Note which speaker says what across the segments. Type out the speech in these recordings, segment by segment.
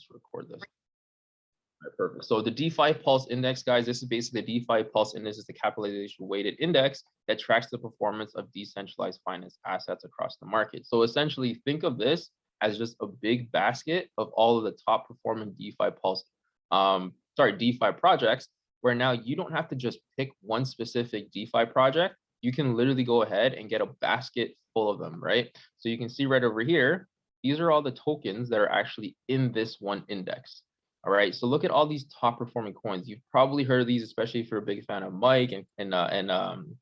Speaker 1: just record this. All right, perfect. So the DeFi Pulse Index, guys, this is basically the DeFi Pulse Index is the capitalization weighted index that tracks the performance of decentralized finance assets across the market. So essentially, think of this as just a big basket of all of the top performing DeFi Pulse, DeFi projects, where now you don't have to just pick one specific DeFi project. You can literally go ahead and get a basket full of them, right? So you can see right over here, these are all the tokens that are actually in this one index. All right, so look at all these top performing coins. You've probably heard of these, especially if you're a big fan of Mike and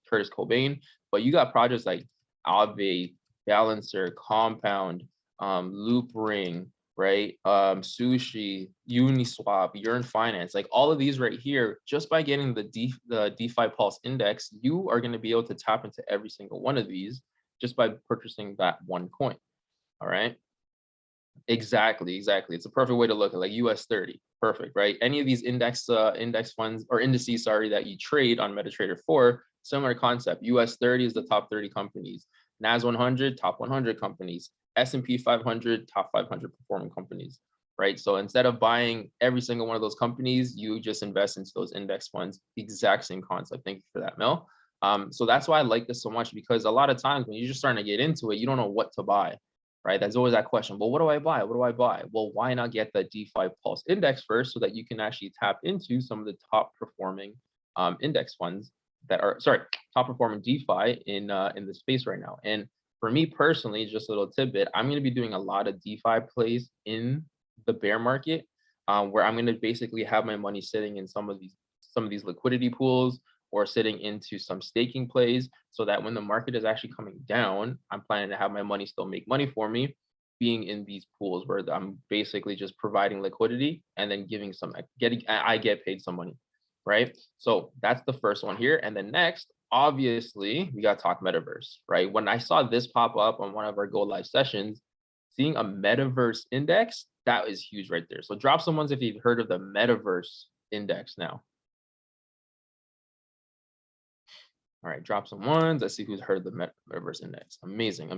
Speaker 1: Curtis Cobain. But you got projects like Aave, Balancer, Compound, Loopring, right? Sushi, Uniswap, Yearn Finance, like all of these right here. Just by getting the DeFi Pulse Index, you are going to be able to tap into every single one of these just by purchasing that one coin. All right. Exactly. It's a perfect way to look at like US 30. Perfect, right? Any of these index funds or indices, sorry, that you trade on MetaTrader 4, similar concept. US 30 is the top 30 companies. NAS 100, top 100 companies. S&P 500, top 500 performing companies, right? So instead of buying every single one of those companies, you just invest into those index funds. Exact same concept. Thank you for that, Mel. So that's why I like this so much, because a lot of times when you're just starting to get into it, you don't know what to buy. Right? There's always that question, well, what do I buy? What do I buy? Well, why not get the DeFi Pulse Index first so that you can actually tap into some of the top performing index funds that are, top performing DeFi in the space right now. And for me personally, just a little tidbit, I'm going to be doing a lot of DeFi plays in the bear market, where I'm going to basically have my money sitting in some of these liquidity pools, or sitting into some staking plays, so that when the market is actually coming down, I'm planning to have my money still make money for me, being in these pools where I'm basically just providing liquidity and then I get paid some money, right? So that's the first one here. And then next, obviously, we got to talk Metaverse, right? When I saw this pop up on one of our Go Live sessions, seeing a Metaverse index, that is huge right there. So drop some ones if you've heard of the Metaverse index now. All right, drop some ones. Let's see who's heard of the Metaverse Index. Amazing,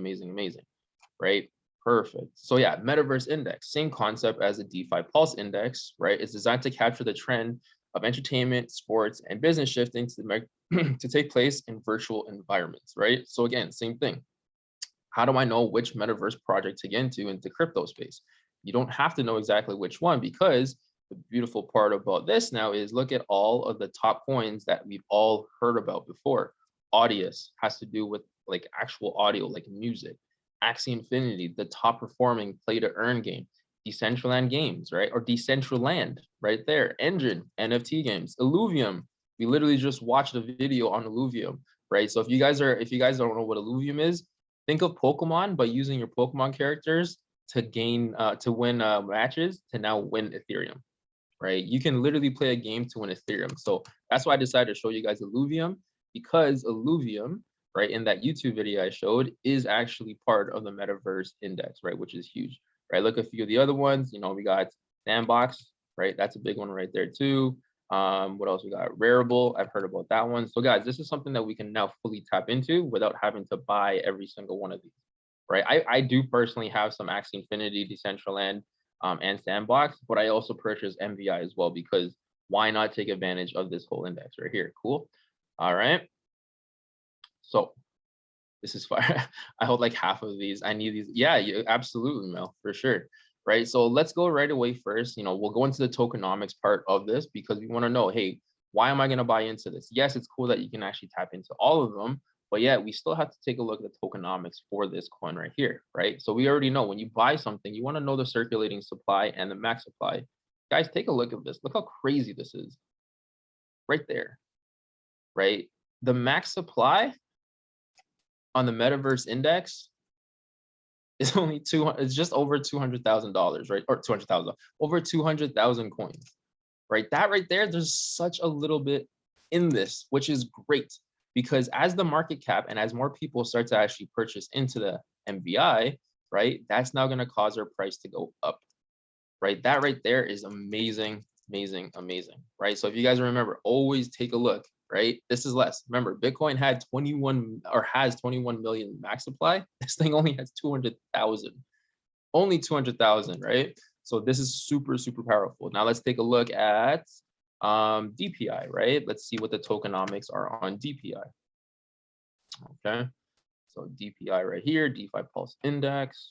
Speaker 1: right? Perfect. So yeah, Metaverse Index, same concept as the DeFi Pulse Index, right? It's designed to capture the trend of entertainment, sports, and business shifting to take place in virtual environments, right? So again, same thing. How do I know which Metaverse project to get into the crypto space? You don't have to know exactly which one, because the beautiful part about this now is look at all of the top coins that we've all heard about before. Audius has to do with like actual audio, like music. Axie Infinity, the top performing play to earn game. Decentraland Games, right? Or Decentraland, right there. Engine, NFT games. Illuvium, we literally just watched a video on Illuvium, right? So if you guys don't know what Illuvium is, think of Pokemon, but using your Pokemon characters to win matches to now win Ethereum, right? You can literally play a game to win Ethereum. So that's why I decided to show you guys Illuvium, because Illuvium, right, in that YouTube video I showed, is actually part of the Metaverse Index, right, which is huge, right? Look at a few of the other ones. You know, we got Sandbox, right? That's a big one right there too. What else we got? Rarible, I've heard about that one. So guys, this is something that we can now fully tap into without having to buy every single one of these, right? I do personally have some Axie Infinity, Decentraland, and Sandbox, but I also purchased MVI as well, because why not take advantage of this whole index right here? Cool. All right. So this is fire. I hold like half of these. I need these. Yeah, absolutely, Mel, for sure. Right. So let's go right away first. You know, we'll go into the tokenomics part of this, because we want to know, hey, why am I going to buy into this? Yes, it's cool that you can actually tap into all of them, but yeah, we still have to take a look at the tokenomics for this coin right here, right? So we already know when you buy something, you want to know the circulating supply and the max supply. Guys, take a look at this. Look how crazy this is right there, right? The max supply on the Metaverse Index is only it's just over $200,000, right? Or 200,000, over 200,000 coins, right? That right there, there's such a little bit in this, which is great, because as the market cap and as more people start to actually purchase into the MVI, right, that's now going to cause our price to go up, right? That right there is amazing, right? So if you guys remember, always take a look, right? This is less. Remember, Bitcoin had 21 or has 21 million max supply. This thing only has 200,000, only 200,000, right? So this is super, super powerful. Now let's take a look at DPI, right? Let's see what the tokenomics are on DPI. Okay, so DPI right here, DeFi Pulse Index.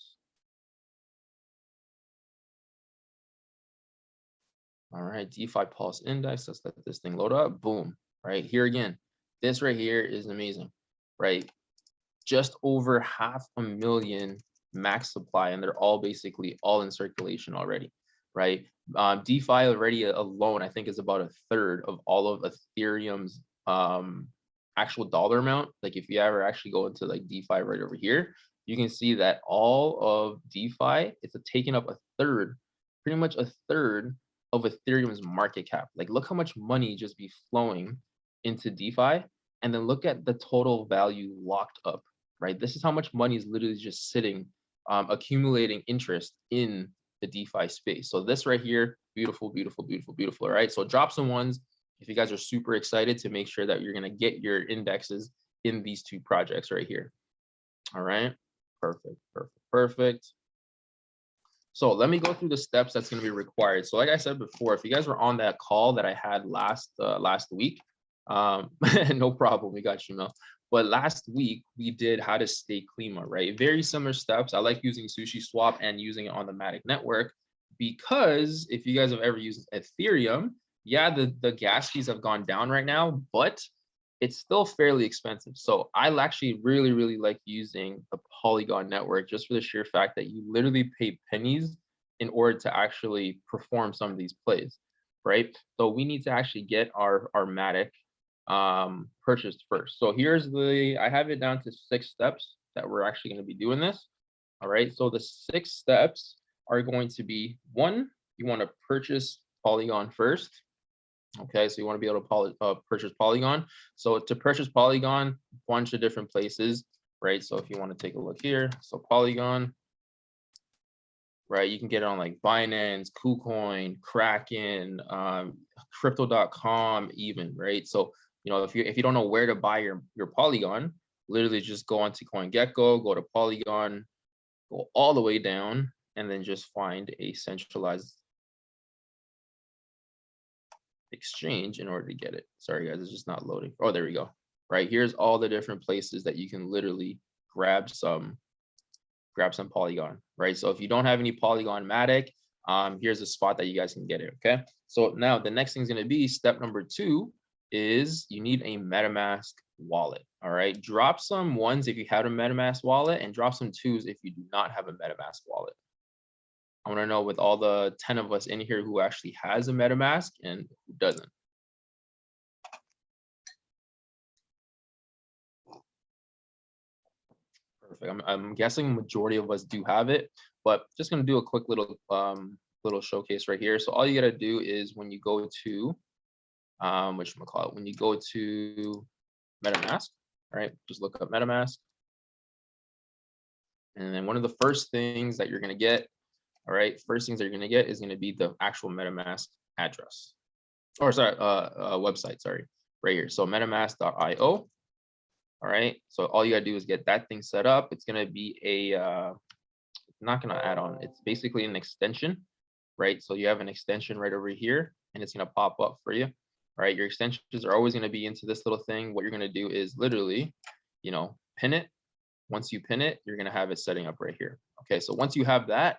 Speaker 1: All right, DeFi Pulse Index. Let's let this thing load up. Boom. Right here again. This right here is amazing, right? Just over 500,000 max supply, and they're all basically all in circulation already, right? DeFi already alone, I think, is about a third of all of Ethereum's actual dollar amount. Like if you ever actually go into like DeFi right over here, you can see that all of DeFi, it's taking up a third, pretty much a third of Ethereum's market cap. Like look how much money just be flowing into DeFi, and then look at the total value locked up, right? This is how much money is literally just sitting, accumulating interest in the DeFi space. So this right here, beautiful, beautiful, beautiful, beautiful, all right? So drop some ones if you guys are super excited to make sure that you're gonna get your indexes in these two projects right here. All right, perfect, perfect, perfect. So let me go through the steps that's going to be required. So like I said before, if you guys were on that call that I had last week, no problem, we got you, Mel. But last week we did how to stake Klima, right? Very similar steps. I like using Sushi Swap and using it on the Matic network because if you guys have ever used Ethereum, yeah, the gas fees have gone down right now, but it's still fairly expensive. So I actually really, really like using the Polygon network just for the sheer fact that you literally pay pennies in order to actually perform some of these plays, right? So we need to actually get our Matic purchased first. So here's I have it down to 6 steps that we're actually going to be doing this. All right, so the 6 steps are going to be: 1, you want to purchase Polygon first. Okay, so you want to be able to purchase Polygon. So to purchase Polygon, a bunch of different places, right? So if you want to take a look here, so Polygon, right? You can get it on like Binance, KuCoin, Kraken, Crypto.com, even, right? So you know, if you don't know where to buy your Polygon, literally just go onto CoinGecko, go to Polygon, go all the way down, and then just find a centralized exchange in order to get it. Sorry guys, it's just not loading. Oh, there we go. Right, here's all the different places that you can literally grab some Polygon, right? So if you don't have any Polygon Matic, here's a spot that you guys can get it. Okay, so now the next thing is going to be step number 2 is you need a MetaMask wallet. All right, drop some 1s if you have a MetaMask wallet, and drop some 2s if you do not have a MetaMask wallet. I want to know with all the 10 of us in here who actually has a MetaMask and who doesn't. Perfect. I'm guessing majority of us do have it, but just going to do a quick little showcase right here. So all you got to do is when you go to when you go to MetaMask, right? Just look up MetaMask, and then one of the first things that you're going to get, all right, first things that you're going to get is going to be the actual MetaMask address, or sorry, website, sorry, right here. So metamask.io. All right, so all you gotta do is get that thing set up. It's gonna be not gonna add on, it's basically an extension, right? So you have an extension right over here, and it's gonna pop up for you. All right, your extensions are always gonna be into this little thing. What you're gonna do is literally, you know, pin it. Once you pin it, you're gonna have it setting up right here. Okay, so once you have that,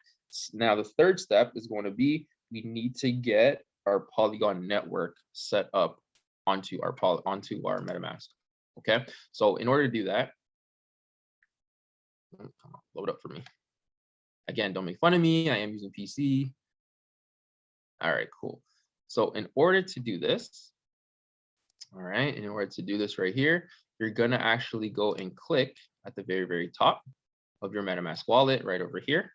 Speaker 1: now the third step is going to be we need to get our Polygon network set up onto our MetaMask. Okay, so in order to do that, come on, load up for me. Again, don't make fun of me. I am using PC. All right, cool. So in order to do this, all right, in order to do this right here, you're gonna actually go and click at the very, very top of your MetaMask wallet right over here.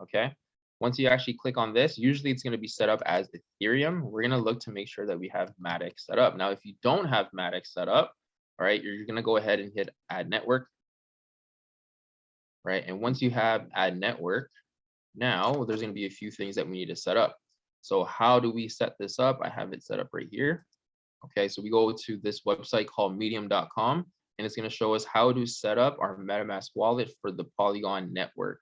Speaker 1: Okay, once you actually click on this, usually it's going to be set up as Ethereum. We're going to look to make sure that we have Matic set up. Now, if you don't have Matic set up, all right, you're going to go ahead and hit add network, right? And once you have add network, now there's going to be a few things that we need to set up. So how do we set this up? I have it set up right here. Okay, so we go to this website called medium.com, and it's going to show us how to set up our MetaMask wallet for the Polygon network.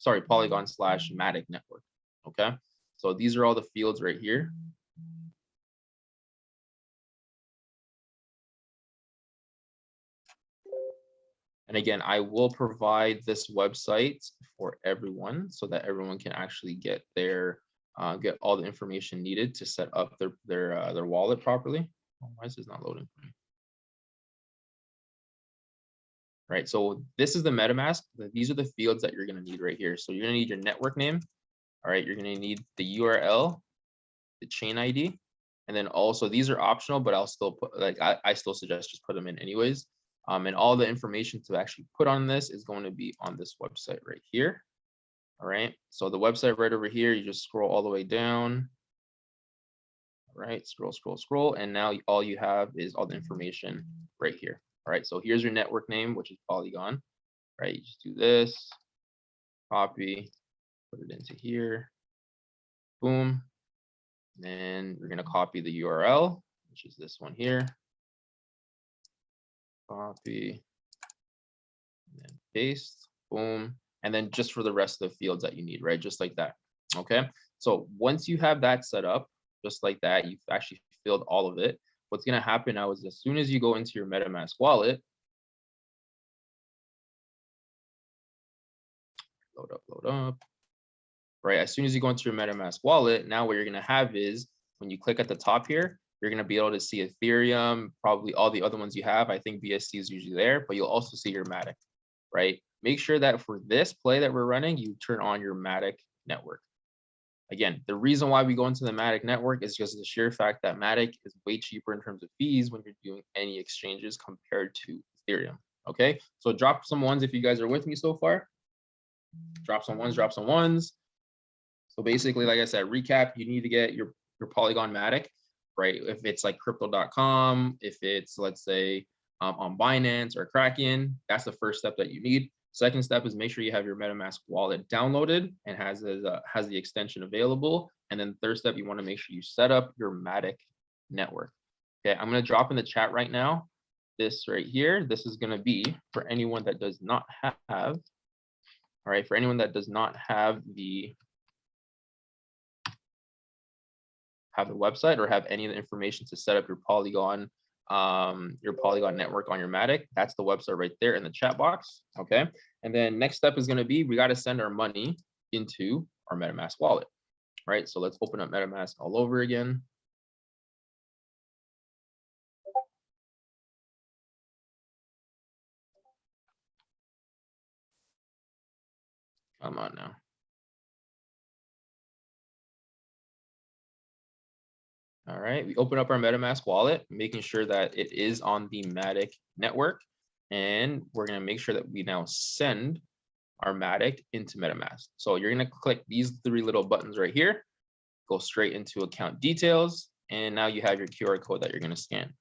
Speaker 1: Polygon / Matic network. Okay, so these are all the fields right here. And again, I will provide this website for everyone so that everyone can actually get their get all the information needed to set up their wallet properly. Oh, why is this not loading for me? Right, so this is the MetaMask. These are the fields that you're going to need right here. So you're going to need your network name. All right, you're going to need the URL, the chain ID, and then also these are optional, but I'll still put, like, I still suggest just put them in anyways. And all the information to actually put on this is going to be on this website right here. All right, so the website right over here, you just scroll all the way down. All right, scroll, and now all you have is all the information right here. All right, so here's your network name, which is Polygon. Right, you just do this, copy, put it into here, boom. Then we're going to copy the URL, which is this one here. Copy, and then paste, boom. And then just for the rest of the fields that you need, right? Just like that. Okay. So once you have that set up, just like that, you've actually filled all of it. What's going to happen now is as soon as you go into your MetaMask wallet, load up. Right, as soon as you go into your MetaMask wallet, now what you're going to have is when you click at the top here, you're going to be able to see Ethereum, probably all the other ones you have. I think BSC is usually there, but you'll also see your Matic, right? Make sure that for this play that we're running, you turn on your Matic network. Again, the reason why we go into the Matic network is because of the sheer fact that Matic is way cheaper in terms of fees when you're doing any exchanges compared to Ethereum. Okay, so drop some ones if you guys are with me so far. Drop some ones. So basically, like I said, recap, you need to get your Polygon Matic, right? If it's like crypto.com, if it's, let's say, on Binance or Kraken, that's the first step that you need. Second step is make sure you have your MetaMask wallet downloaded and has the extension available. And then third step, you want to make sure you set up your Matic network. Okay, I'm going to drop in the chat right now. This right here, this is going to be for anyone that does not have, all right, for anyone that does not have the website or have any of the information to set up your Polygon network on your Matic, that's the website right there in the chat box. Okay, and then next step is going to be we got to send our money into our MetaMask wallet. Right, so let's open up MetaMask all over again. Come on now. All right, we open up our MetaMask wallet, making sure that it is on the Matic network. And we're going to make sure that we now send our Matic into MetaMask. So you're going to click these three little buttons right here, go straight into account details. And now you have your QR code that you're going to scan.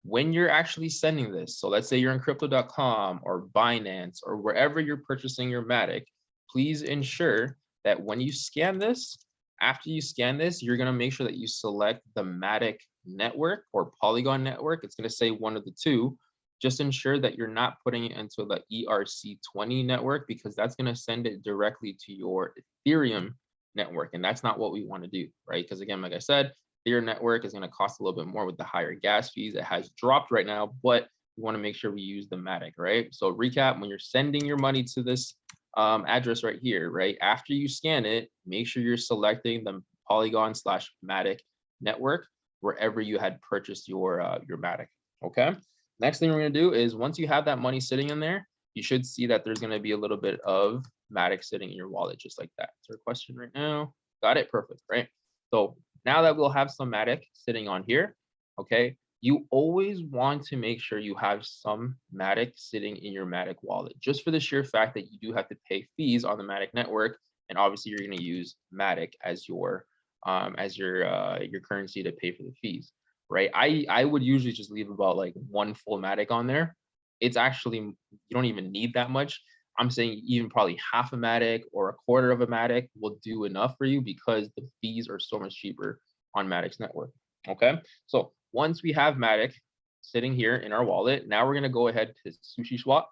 Speaker 1: When you're actually sending this, so let's say you're in crypto.com or Binance or wherever you're purchasing your Matic, please ensure that when you scan this, after you scan this, you're going to make sure that you select the Matic network or Polygon network. It's going to say one of the two. Just ensure that you're not putting it into the ERC20 network because that's going to send it directly to your Ethereum network. And that's not what we want to do, right? Because again, like I said, Ethereum network is going to cost a little bit more with the higher gas fees. It has dropped right now, but we want to make sure we use the Matic, right? So recap, when you're sending your money to this address right here, right? After you scan it, make sure you're selecting the Polygon / Matic network wherever you had purchased your Matic. Okay. Next thing we're going to do is once you have that money sitting in there, you should see that there's going to be a little bit of Matic sitting in your wallet, just like that. Is there a question right now? Got it. Perfect. Right. So now that we'll have some Matic sitting on here, okay, you always want to make sure you have some Matic sitting in your Matic wallet, just for the sheer fact that you do have to pay fees on the Matic network, and obviously you're going to use Matic as your currency to pay for the fees, right? I would usually just leave about like one full Matic on there. It's actually, you don't even need that much. I'm saying even probably half a Matic or a quarter of a Matic will do enough for you because the fees are so much cheaper on Matic's network. Okay, so once we have Matic sitting here in our wallet, now we're going to go ahead to Sushi Swap.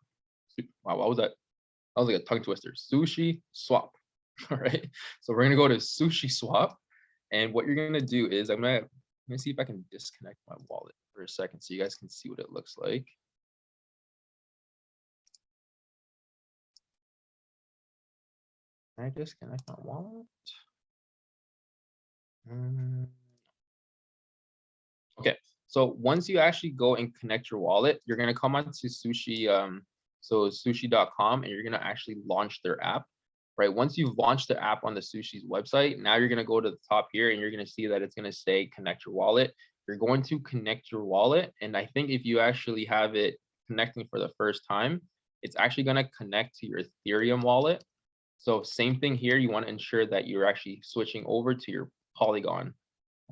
Speaker 1: Wow, what was that? That was like a tongue twister. Sushi swap. All right. So we're gonna go to sushi swap. And what you're gonna do is I'm gonna see if I can disconnect my wallet for a second so you guys can see what it looks like. Can I disconnect my wallet? Okay, so once you actually go and connect your wallet, you're gonna come onto Sushi, so sushi.com, and you're gonna actually launch their app, right? Once you've launched the app on the Sushi's website, now you're gonna go to the top here and you're gonna see that it's gonna say connect your wallet. You're going to connect your wallet, and I think if you actually have it connecting for the first time, it's actually gonna connect to your Ethereum wallet. So same thing here, you want to ensure that you're actually switching over to your Polygon.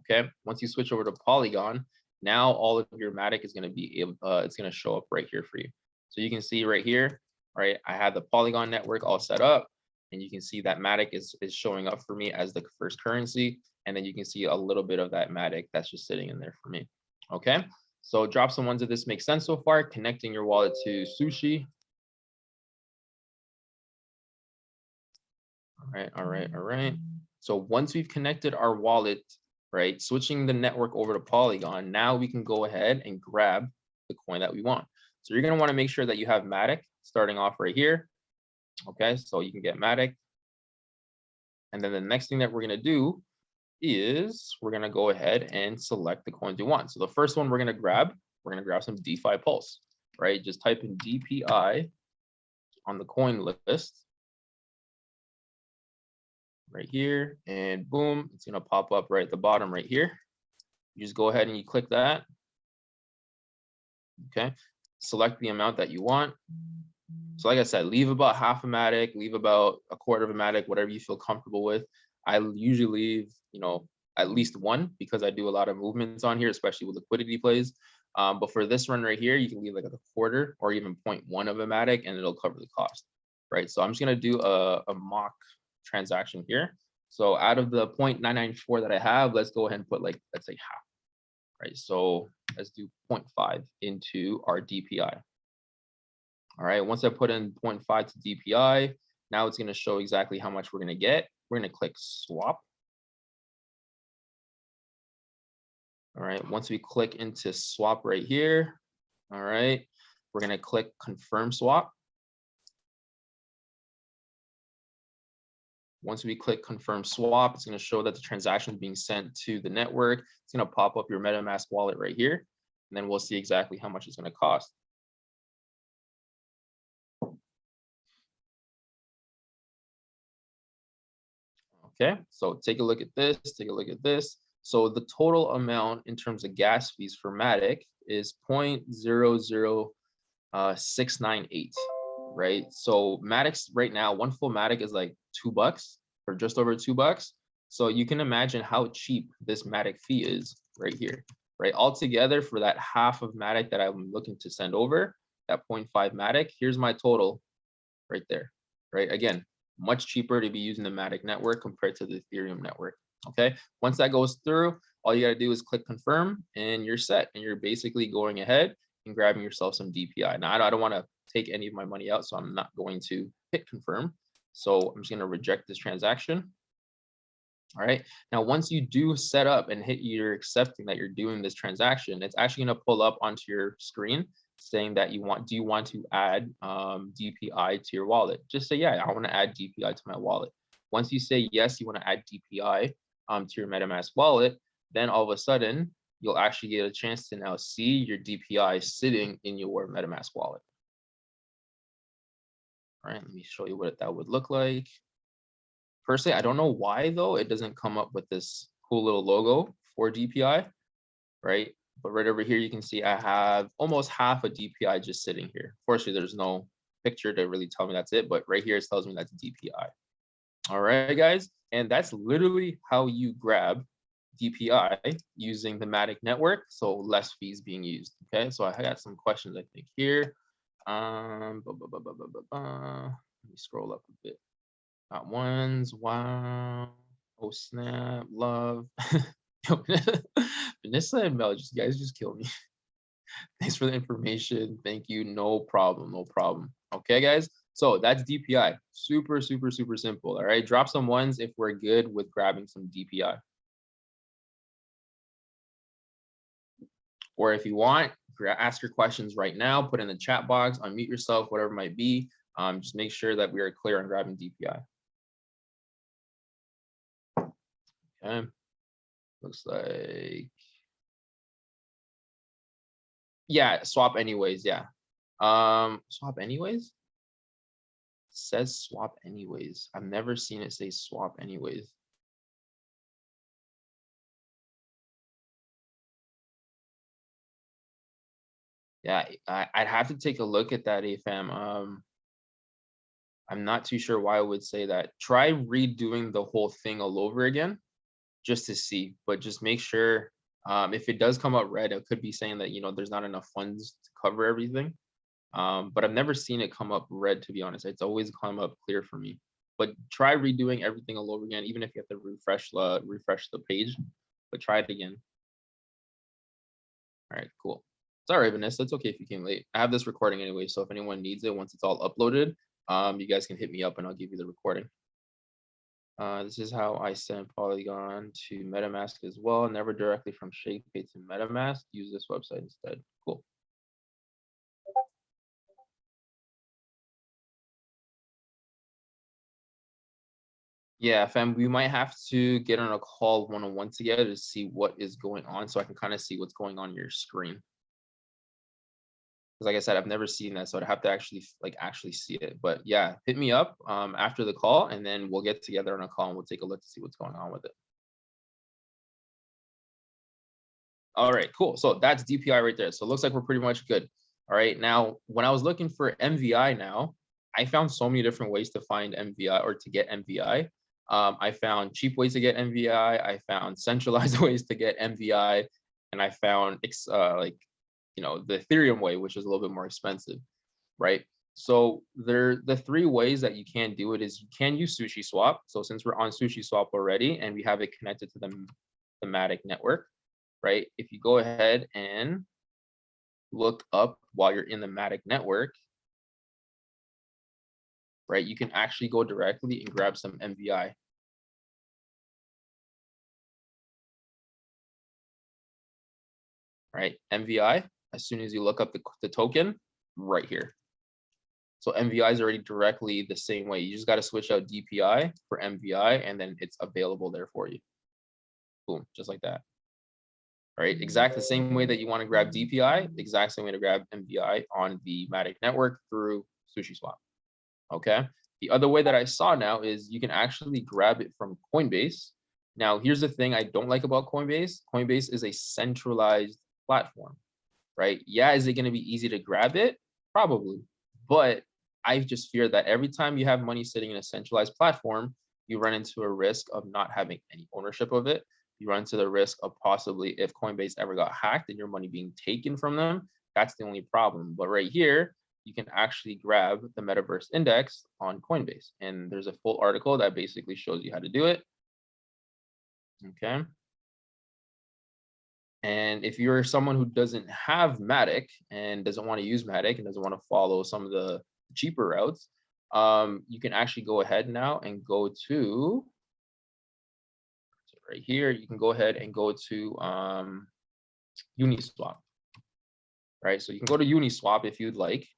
Speaker 1: Okay, once you switch over to Polygon, now all of your Matic is going to be able, it's going to show up right here for you. So you can see right here, right? I have the Polygon network all set up, and you can see that Matic is showing up for me as the first currency, and then you can see a little bit of that Matic that's just sitting in there for me. Okay, so drop some ones if this makes sense so far. Connecting your wallet to Sushi. All right. So once we've connected our wallet, right, switching the network over to Polygon, now we can go ahead and grab the coin that we want. So you're going to want to make sure that you have Matic starting off right here. Okay, so you can get Matic. And then the next thing that we're going to do is we're going to go ahead and select the coins you want. So the first one we're going to grab some DeFi Pulse, right? Just type in DPI on the coin list right here, and boom, it's gonna pop up right at the bottom right here. You just go ahead and you click that. Okay, select the amount that you want. So like I said, leave about half a Matic, leave about a quarter of a Matic, whatever you feel comfortable with. I usually leave, at least one because I do a lot of movements on here, especially with liquidity plays. But for this run right here, you can leave like a quarter or even 0.1 of a Matic and it'll cover the cost, right? So I'm just gonna do a mock transaction here. So out of the 0.994 that I have, let's go ahead and put like, let's say half, right? So let's do 0.5 into our DPI. All right, once I put in 0.5 to DPI, now it's gonna show exactly how much we're gonna get. We're gonna click swap. All right, once we click into swap right here, all right, we're gonna click confirm swap. Once we click confirm swap, it's going to show that the transaction is being sent to the network. It's going to pop up your MetaMask wallet right here, and then we'll see exactly how much it's going to cost. Okay, so take a look at this, take a look at this. So the total amount in terms of gas fees for Matic is 0.00698, right? So Matic's right now, one full Matic is like $2 or just over $2. So you can imagine how cheap this Matic fee is right here, right? Altogether for that half of Matic that I'm looking to send over, that 0.5 Matic, here's my total right there, right? Again, much cheaper to be using the Matic network compared to the Ethereum network. Okay, once that goes through, all you got to do is click confirm and you're set, and you're basically going ahead and grabbing yourself some DPI. Now, I don't want to take any of my money out, so I'm not going to hit confirm. So I'm just going to reject this transaction. All right, now once you do set up and you're accepting that you're doing this transaction, it's actually going to pull up onto your screen saying that do you want to add DPI to your wallet? Just say, yeah, I want to add DPI to my wallet. Once you say yes, you want to add DPI to your MetaMask wallet, then all of a sudden you'll actually get a chance to now see your DPI sitting in your MetaMask wallet. All right, let me show you what that would look like. Personally, I don't know why though it doesn't come up with this cool little logo for DPI, right? But right over here, you can see I have almost half a DPI just sitting here. Fortunately, there's no picture to really tell me that's it, but right here it tells me that's DPI. All right, guys, and that's literally how you grab DPI using the Matic network, so less fees being used. Okay, so I got some questions I think here. Let me scroll up a bit. Got ones. Wow. Oh snap. Love. Vanessa and Mel, you guys just kill me. Thanks for the information. Thank you. No problem. No problem. Okay, guys. So that's DPI. Super, super, super simple. All right. Drop some ones if we're good with grabbing some DPI. Or if you want, ask your questions right now, put in the chat box, unmute yourself, whatever it might be. Just make sure that we are clear on grabbing DPI. Okay. Looks like, yeah, swap anyways. Yeah. Swap anyways? Says swap anyways. I've never seen it say swap anyways. Yeah, I'd have to take a look at that, AFAM. I'm not too sure why I would say that. Try redoing the whole thing all over again, just to see. But just make sure, if it does come up red, it could be saying that, there's not enough funds to cover everything. But I've never seen it come up red, to be honest. It's always come up clear for me. But try redoing everything all over again, even if you have to refresh the page. But try it again. All right, cool. It's all right, Vanessa. It's okay if you came late. I have this recording anyway, so if anyone needs it, once it's all uploaded, you guys can hit me up and I'll give you the recording. This is how I send Polygon to MetaMask as well. Never directly from ShakePay to MetaMask. Use this website instead. Cool. Yeah, fam, we might have to get on a call one-on-one together to see what is going on, so I can kind of see what's going on your screen. Because like I said, I've never seen that, so I'd have to actually see it. But yeah, hit me up after the call, and then we'll get together on a call and we'll take a look to see what's going on with it. All right, cool. So that's DPI right there. So it looks like we're pretty much good. All right, now when I was looking for MVI now, I found so many different ways to find MVI or to get MVI. I found cheap ways to get MVI. I found centralized ways to get MVI, and I found the Ethereum way, which is a little bit more expensive, right? So the three ways that you can do it is you can use SushiSwap. So since we're on SushiSwap already and we have it connected to the thematic network, right? If you go ahead and look up while you're in the Matic network, right, you can actually go directly and grab some MVI. Right, MVI, as soon as you look up the token, right here. So MVI is already directly the same way. You just got to switch out DPI for MVI, and then it's available there for you. Boom, just like that. All right, exactly the same way that you want to grab DPI, the exact same way to grab MVI on the Matic network through SushiSwap. Okay. The other way that I saw now is you can actually grab it from Coinbase. Now, here's the thing I don't like about Coinbase. Coinbase is a centralized platform, right? Yeah, is it going to be easy to grab it? Probably. But I just fear that every time you have money sitting in a centralized platform, you run into a risk of not having any ownership of it. You run into the risk of possibly, if Coinbase ever got hacked and your money being taken from them, that's the only problem. But right here, you can actually grab the Metaverse index on Coinbase. And there's a full article that basically shows you how to do it. Okay. And if you're someone who doesn't have Matic and doesn't want to use Matic and doesn't want to follow some of the cheaper routes, you can actually go ahead now and go to right here. You can go ahead and go to Uniswap. Right. So you can go to Uniswap if you'd like.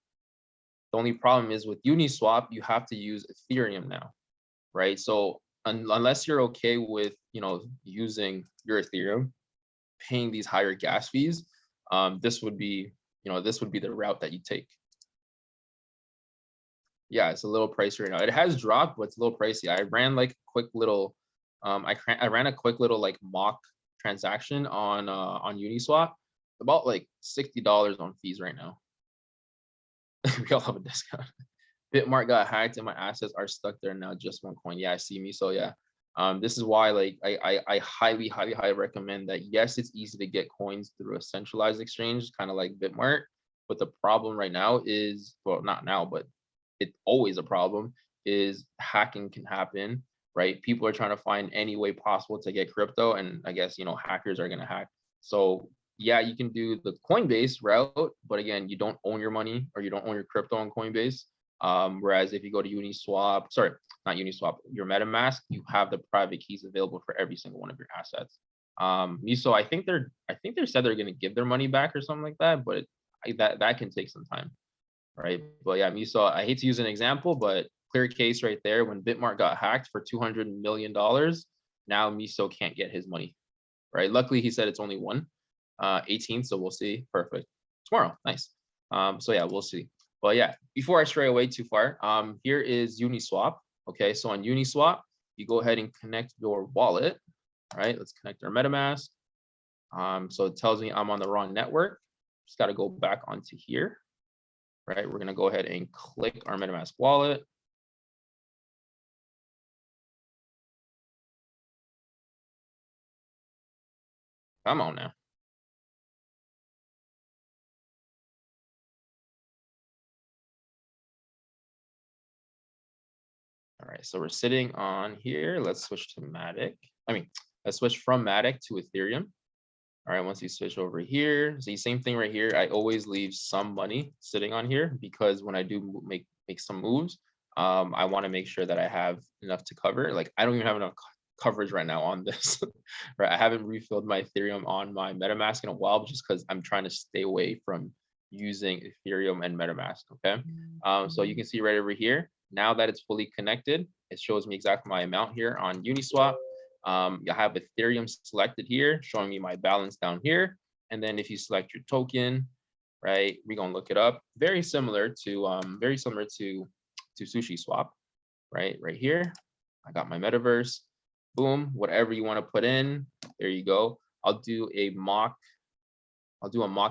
Speaker 1: The only problem is with Uniswap, you have to use Ethereum now. Right. So unless you're okay with, using your Ethereum, paying these higher gas fees, this would be the route that you take. Yeah, it's a little pricey right now. It has dropped, but it's a little pricey. I ran like a quick little, I ran a quick little like mock transaction on Uniswap. About like $60 on fees right now. We all have a discount. Bitmart got hacked and my assets are stuck there now. Just one coin. Yeah, I see me. So yeah. This is why I highly recommend that. Yes, it's easy to get coins through a centralized exchange, kind of like Bitmart. But the problem right now is, well, not now, but it's always a problem, is hacking can happen, right? People are trying to find any way possible to get crypto. And I guess, hackers are going to hack. So yeah, you can do the Coinbase route, but again, you don't own your money or you don't own your crypto on Coinbase. Whereas if you go to Uniswap, sorry, not Uniswap, your MetaMask, you have the private keys available for every single one of your assets. Miso, I think they said they're going to give their money back or something like that, but that can take some time, right? But yeah, Miso, I hate to use an example, but clear case right there. When Bitmart got hacked for $200 million, now Miso can't get his money, right? Luckily, he said it's only 18th, so we'll see. Perfect. Tomorrow, nice. So yeah, we'll see. But yeah, before I stray away too far, here is Uniswap. Okay, so on Uniswap, you go ahead and connect your wallet. All right, let's connect our MetaMask. So it tells me I'm on the wrong network. Just got to go back onto here. Right, we're gonna go ahead and click our MetaMask wallet. Come on now. All right, so we're sitting on here. Let's switch to Matic. Let's switch from Matic to Ethereum. All right, once you switch over here, see, same thing right here. I always leave some money sitting on here because when I do make some moves, I want to make sure that I have enough to cover. Like I don't even have enough coverage right now on this, right? I haven't refilled my Ethereum on my MetaMask in a while just because I'm trying to stay away from using Ethereum and MetaMask, okay? So you can see right over here, now that it's fully connected, it shows me exactly my amount here on Uniswap. I have Ethereum selected here, showing me my balance down here. And then if you select your token, right, we're gonna look it up. Very similar to Sushi Swap, right? Right here, I got my Metaverse. Boom, whatever you want to put in, there you go. I'll do a mock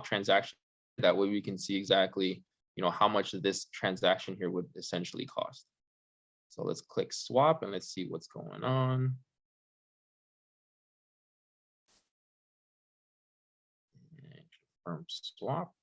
Speaker 1: transaction. That way we can see exactly, how much this transaction here would essentially cost. So let's click swap and let's see what's going on. Confirm swap.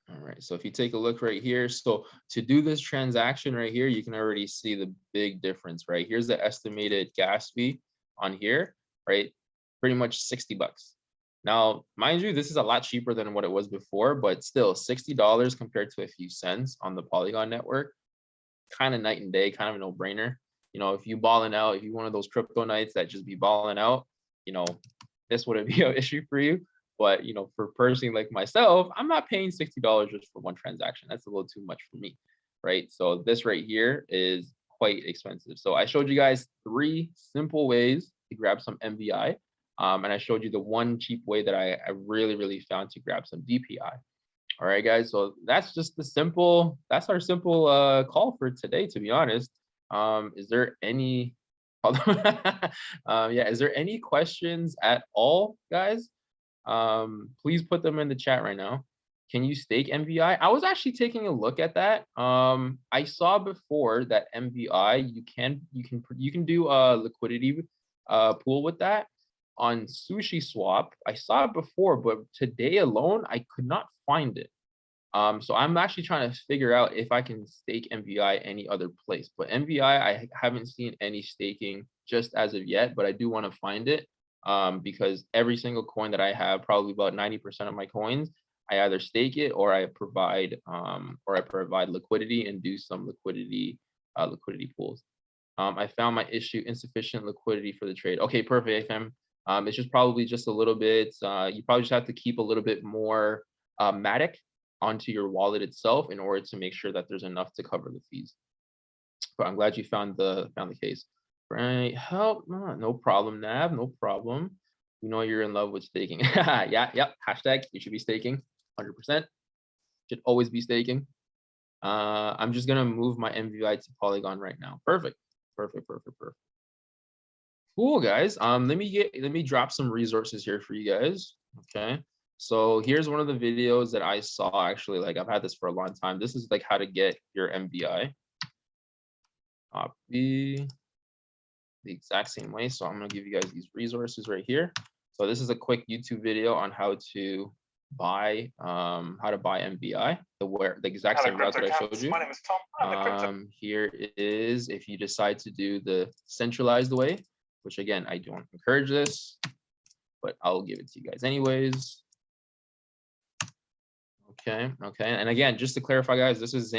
Speaker 1: All right, so if you take a look right here, so to do this transaction right here, you can already see the big difference, right? Here's the estimated gas fee on here, right? Pretty much 60 bucks. Now, mind you, this is a lot cheaper than what it was before, but still $60 compared to a few cents on the Polygon network, kind of night and day, kind of a no-brainer. If you balling out, if you one of those crypto nights that just be balling out, this wouldn't be an issue for you. But for a person like myself, I'm not paying $60 just for one transaction. That's a little too much for me, right? So this right here is quite expensive. So I showed you guys 3 simple ways to grab some MVI. And I showed you the one cheap way that I really, really found to grab some DPI. All right, guys. So that's just that's our simple call for today, to be honest. Is there any is there any questions at all, guys? Please put them in the chat right now. Can you stake MVI? I was actually taking a look at that. I saw before that MVI you can do a liquidity pool with that on Sushi Swap. I saw it before, but today alone I could not find it. So I'm actually trying to figure out if I can stake MVI any other place. But MVI, I haven't seen any staking just as of yet, but I do want to find it because every single coin that I have, probably about 90% of my coins, I either stake it or I provide liquidity and do some liquidity pools. I found my issue: insufficient liquidity for the trade. Okay, perfect, AFM. It's just probably just a little bit. You probably just have to keep a little bit more Matic onto your wallet itself in order to make sure that there's enough to cover the fees. But I'm glad you found the case. Right, help, no problem, Nav, no problem. You know you're in love with staking. Yeah, yep. Hashtag you should be staking, 100%. Should always be staking. I'm just gonna move my MVI to Polygon right now. Perfect. Cool, guys. Let me drop some resources here for you guys. Okay. So here's one of the videos that I saw. Actually, like I've had this for a long time. This is like how to get your MVI. Copy the exact same way. So I'm gonna give you guys these resources right here. So this is a quick YouTube video on how to buy MVI, the exact
Speaker 2: Hello,
Speaker 1: same route
Speaker 2: Crypto
Speaker 1: that I showed
Speaker 2: Camps.
Speaker 1: you.
Speaker 2: My name is Tom. I'm the crypto.
Speaker 1: Here is if you decide to do the centralized way, which again, I don't encourage this, but I'll give it to you guys anyways. Okay. And again, just to clarify, guys, this is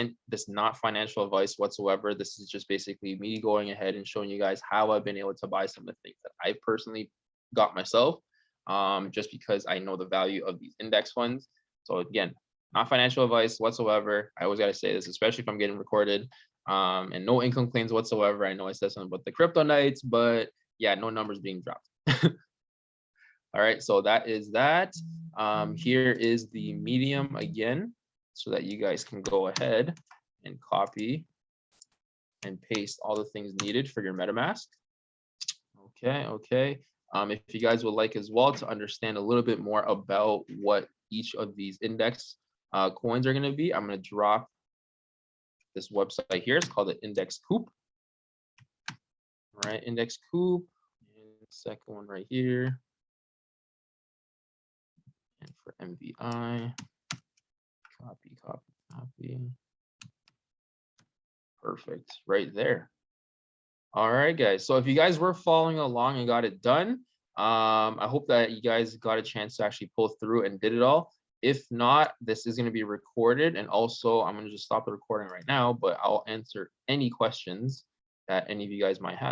Speaker 1: not financial advice whatsoever. This is just basically me going ahead and showing you guys how I've been able to buy some of the things that I personally got myself, just because I know the value of these index funds. So again, not financial advice whatsoever. I always got to say this, especially if I'm getting recorded, and no income claims whatsoever. I know I said something about the crypto nights, but yeah, no numbers being dropped. All right, so that is that. Here is the medium again, so that you guys can go ahead and copy and paste all the things needed for your MetaMask. Okay. If you guys would like as well to understand a little bit more about what each of these index coins are going to be, I'm going to drop this website here. It's called the Index Coop. All right, Index Coop. And the second one right here. And for MVI, copy. Perfect, right there. All right, guys. So if you guys were following along and got it done, I hope that you guys got a chance to actually pull through and did it all. If not, this is going to be recorded. And also, I'm going to just stop the recording right now, but I'll answer any questions that any of you guys might have.